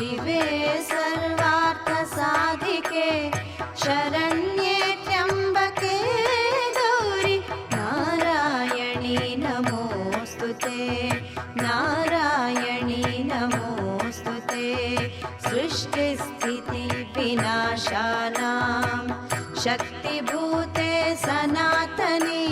शिवे सर्वार्थसाधिके शरण्ये त्र्यम्बके गौरि नारायणी नमोऽस्तुते नारायणी नमोऽस्तुते सृष्टिस्थितिविनाशानां शक्तिभूते सनातने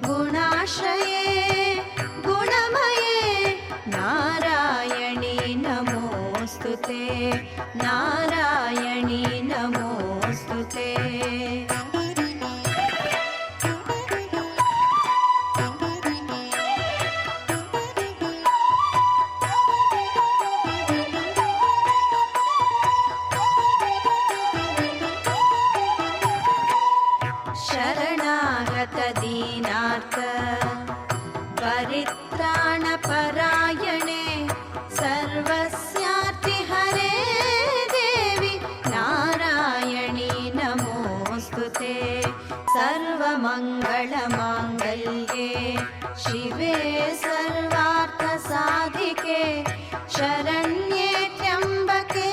गुणाश्रये गुणमये नारायणी नमोऽस्तुते नारायणी नमोऽस्तुते शरणागत दीनार्थ परित्राणपरायणे सर्वस्यार्ति हरे देवी नारायणी नमोऽस्तुते सर्वमङ्गलमाङ्गल्ये शिवे सर्वार्थसाधिके शरण्ये त्र्यम्बके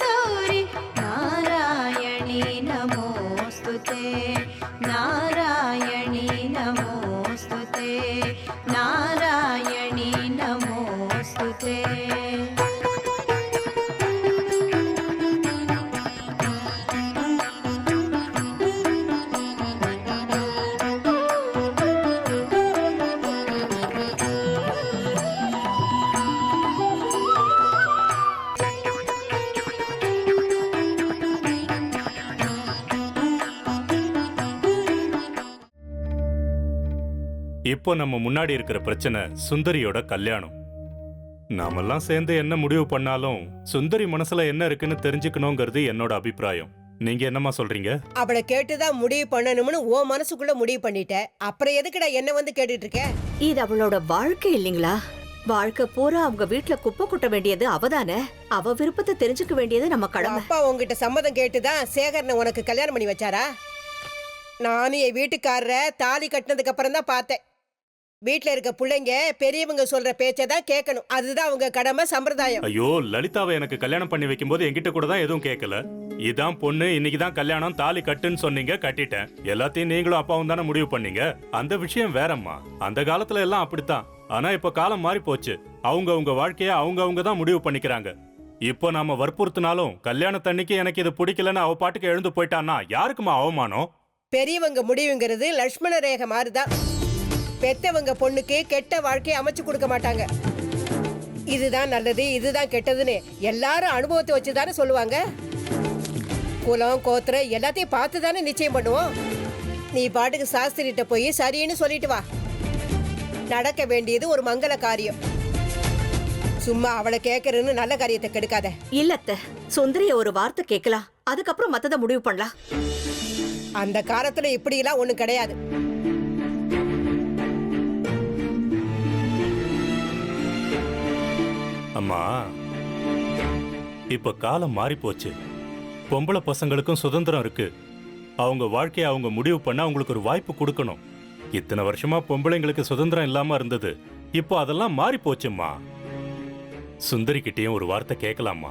गौरि नारायणी नमोऽस्तुते नारायणी नमोऽस्तुते नारायणी नमोऽस्तुते இப்போ நம்ம முன்னாடி இருக்கிற பிரச்சனை சுந்தரியோட கல்யாணம். நாமெல்லாம் சேர்ந்து என்ன முடிவு பண்ணாலும் சுந்தரி மனசுல என்ன இருக்குன்னு தெரிஞ்சுக்கணுங்கிறது என்னோட அபிப்பிராயம். நீங்க என்னமா சொல்றீங்க? அவளை கேட்டுதான் முடிவு பண்ணணும்னு ஓ மனசுக்குள்ள முடிவு பண்ணிட்ட. அப்புறம் எதுக்குடா என்ன வந்து கேட்டுட்டு இருக்க? இது அவளோட வாழ்க்கை இல்லீங்களா? வாழ்க்கை பூரா அவங்க வீட்டுல குப்பை கொட்ட வேண்டியது அவதானே. அவ விருப்பத்தை தெரிஞ்சுக்க வேண்டியது நம்ம கடமை. அப்பா உங்ககிட்ட சம்மதம் கேட்டுதான் சேகரனை உனக்கு கல்யாணம் பண்ணி வச்சாரா? நானும் என் வீட்டுக்காரரை தாலி கட்டினதுக்கு அப்புறம் தான் பார்த்தேன். வீட்டுல இருக்க பிள்ளைங்க பெரியவங்க சொல்ற பேச்சதான் கேட்கணும். அதுதான் அவங்க கடமை, சம்பிரதாயம். ஐயோ, லலிதாவை எனக்கு கல்யாணம் பண்ணி வைக்கும் போது என்கிட்ட கூட தான் எதுவும் கேட்கல. இதான் பொண்ணு, இன்னைக்குதான் கல்யாணம், தாலி கட்டுன்னு சொன்னீங்க, கட்டிட்டேன். எல்லாத்தையும் நீங்களும் அப்பாவும் தானே முடிவு பண்ணீங்க. அந்த விஷயம் வேறம்மா. அந்த காலத்துல எல்லாம் அப்படித்தான். ஆனா இப்ப காலம் மாறி போச்சு. அவங்க வாழ்க்கைய அவங்க தான் முடிவு பண்ணிக்கிறாங்க. இப்போ நாம வற்புறுத்தினாலும் கல்யாணத்தன்னைக்கு எனக்கு இது பிடிக்கலன்னு அவ பாட்டுக்கு எழுந்து போயிட்டான்னா யாருக்குமா அவமானம்? பெரியவங்க முடிவுங்கிறது லட்சுமண ரேகை மாதிரிதான். பெத்தவங்க பொண்ணுக்கு கெட்ட வாழ்க்கையை அமைச்சு கொடுக்க மாட்டாங்க. இதுதான் நல்லது, இதுதான் கெட்டதுன்னு எல்லாரும் அனுபவத்தை வச்சுதானே சொல்லுவாங்க. குலம் கோத்திரம் எல்லாத்தையும் பார்த்து தானே நிச்சயம் பண்ணுவோம். நீ பாட்டுக்கு சாஸ்திரிட்ட போய் சரின்னு சொல்லிட்டு வா. நடக்க வேண்டியது ஒரு மங்கள காரியம். சும்மா அவளை கேட்கறன்னு நல்ல காரியத்தை கெடுக்காத. இல்லத்த, சுந்தரிய ஒரு வார்த்தை கேட்கலாம், அதுக்கப்புறம் மத்தத முடிவு பண்ணலாம். அந்த காலத்துல இப்படி எல்லாம் ஒண்ணு கிடையாது. அம்மா, இப்ப காலம் மாறி போச்சு. பொம்பளை பசங்களுக்கும் சுதந்திரம் இருக்கு. அவங்க வாழ்க்கையை அவங்க முடிவு பண்ண அவங்களுக்கு ஒரு வாய்ப்பு கொடுக்கணும். இத்தனை வருஷமா பொம்பளைங்களுக்கு சுதந்திரம் இல்லாம இருந்தது. இப்போ அதெல்லாம் மாறி போச்சும்மா. சுந்தரி கிட்டயும் ஒரு வார்த்தை கேட்கலாமா?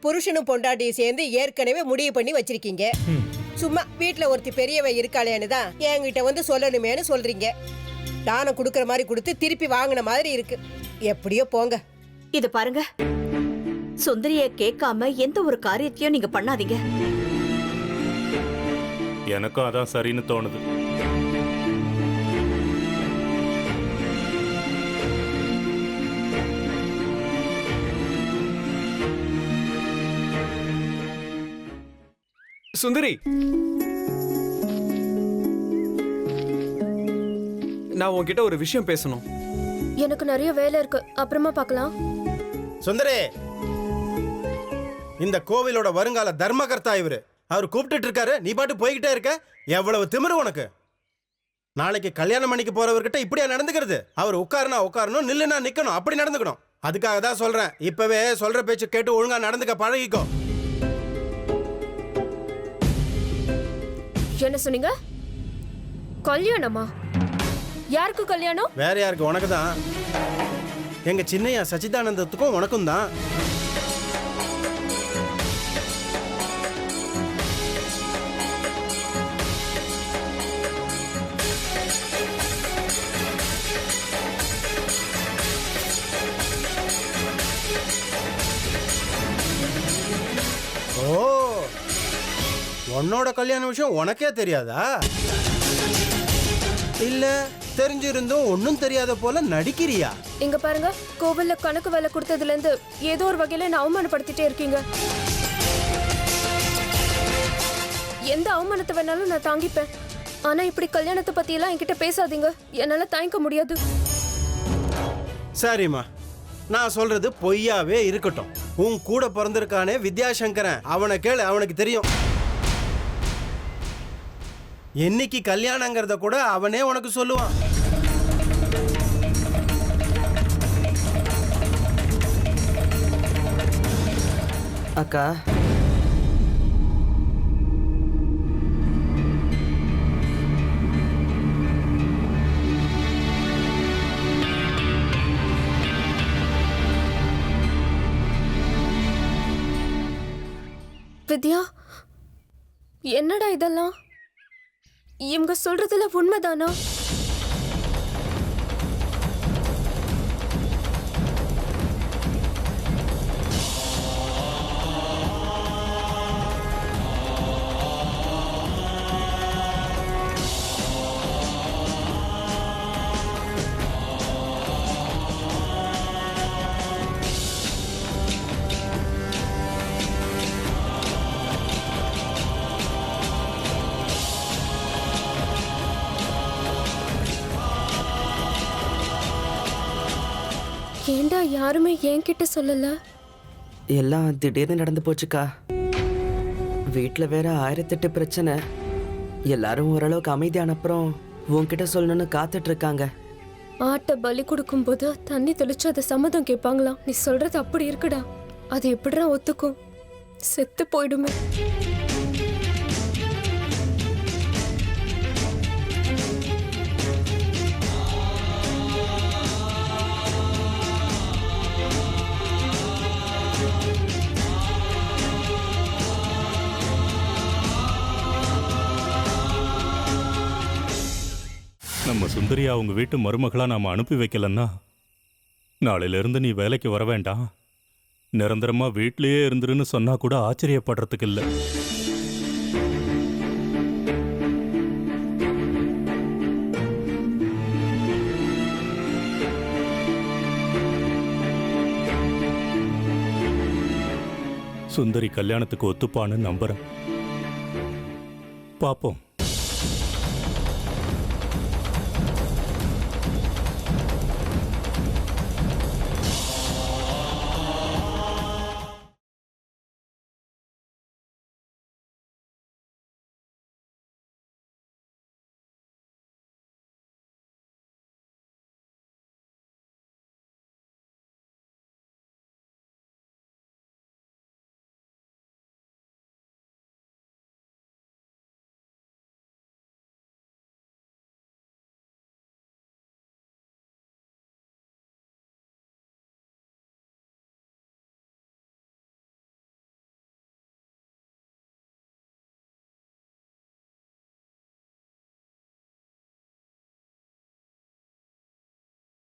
புருஷனும் பொண்டாட்டியும் சேர்ந்து ஏற்கனவே முடிவு பண்ணி வச்சிருக்கீங்க. சும்மா வீட்டுல ஒருத்தி பெரியவ இருக்காளேன்னு தான் என்கிட்ட வந்து சொல்லணுமேனு சொல்றீங்க. தானம் கொடுக்கற மாதிரி கொடுத்து திருப்பி வாங்கின மாதிரி இருக்கு. எப்படியோ போங்க. இது பாருங்க, சுந்தரிய கேட்காம எந்த ஒரு காரியத்தையும் நீங்க பண்ணாதீங்க. எனக்கும் அதான் சரின்னு தோணுது. சுந்தரி, நான் உன்கிட்ட ஒரு விஷயம் பேசணும். எனக்கு நிறைய வேலை இருக்கு, அப்புறமா பார்க்கலாம். சுந்தரே, இந்த கோவிலோட வருங்கால தர்மகர்த்தா இவரு. அவர் கூப்பிட்டு இருக்காரு, நீ பாட்டு போய்கிட்டே இருக்க. எவ்வளவு திமிரு உனக்கு! நாளைக்கு கல்யாணம் பண்ணிக்க போறவர்கிட்ட இப்படியா நடந்துக்கிறது? அவர் உட்காருனா உட்காரணும், நில்லுனா நிக்கணும், அப்படி நடந்துக்கணும். அதுக்காக தான் சொல்றேன், இப்பவே சொல்ற பேச்சு கேட்டு ஒழுங்கா நடந்துக்க பழகிக்கோ. என்ன சொன்னீங்க? கல்யாணமா? யாருக்கு கல்யாணம்? வேற யாருக்கு? உனக்கு தான். எங்க சின்னையா சச்சிதானந்தத்துக்கும் உனக்கும் தான். உன்னோட கல்யாண விஷயம் உனக்கே தெரியாதா? இல்ல தெரிஞ்சிருந்தும் ஒன்னும் தெரியாத போல நடிக்கிறியா? இங்க பாருங்க, கோவில்ல கணக்கு வேலை கொடுத்ததுல இருந்து ஏதோ ஒரு வகையில என்ன அவமானப்படுத்திட்டே இருக்கீங்க. எந்த அவமானத்தை வேணாலும் நான் தாங்கிப்பேன். ஆனா இப்படி கல்யாணத்தை பத்தி எல்லாம் என்கிட்ட பேசாதீங்க. என்னால தாங்கிக்க முடியாது. சரிம்மா, நான் சொல்றது பொய்யாவே இருக்கட்டும். உன் கூட பிறந்திருக்கானே வித்யாசங்கரன், அவனை கேளு, அவனுக்கு தெரியும். என்னைக்கு கல்யாணங்கிறத கூட அவனே உனக்கு சொல்லுவான். அக்கா, வித்யா, என்னடா இதெல்லாம்? இவங்க சொல்றதுல உண்மைதானா? ஏண்டா யாருமே என்கிட்ட சொல்லல? எல்லாம் திடீர்னு நடந்து போச்சுக்கா. வீட்டில் வேற 1008 பிரச்சனை. எல்லாரும் ஓரளவுக்கு அமைதியான அப்புறம் உன்கிட்ட சொல்லணும்னு காத்துட்டு இருக்காங்க. ஆட்டை பலி கொடுக்கும்போது தண்ணி தெளிச்சு அதை சம்மதம் கேட்பாங்களாம். நீ சொல்றது அப்படி இருக்குடா. அது எப்படிடா ஒத்துக்கும்? செத்து போயிடுமே. நம்ம சுந்தரியா அவங்க வீட்டு மருமகளா நாம அனுப்பி வைக்கலன்னா நாளையிலிருந்து நீ வேலைக்கு வர வேண்டாம், நிரந்தரமா வீட்லயே இருந்துருன்னு சொன்னா கூட ஆச்சரியப்படுறதுக்கு இல்லை. சுந்தரி கல்யாணத்துக்கு ஒத்துப்பான்னு நம்புறேன். பாப்போம்.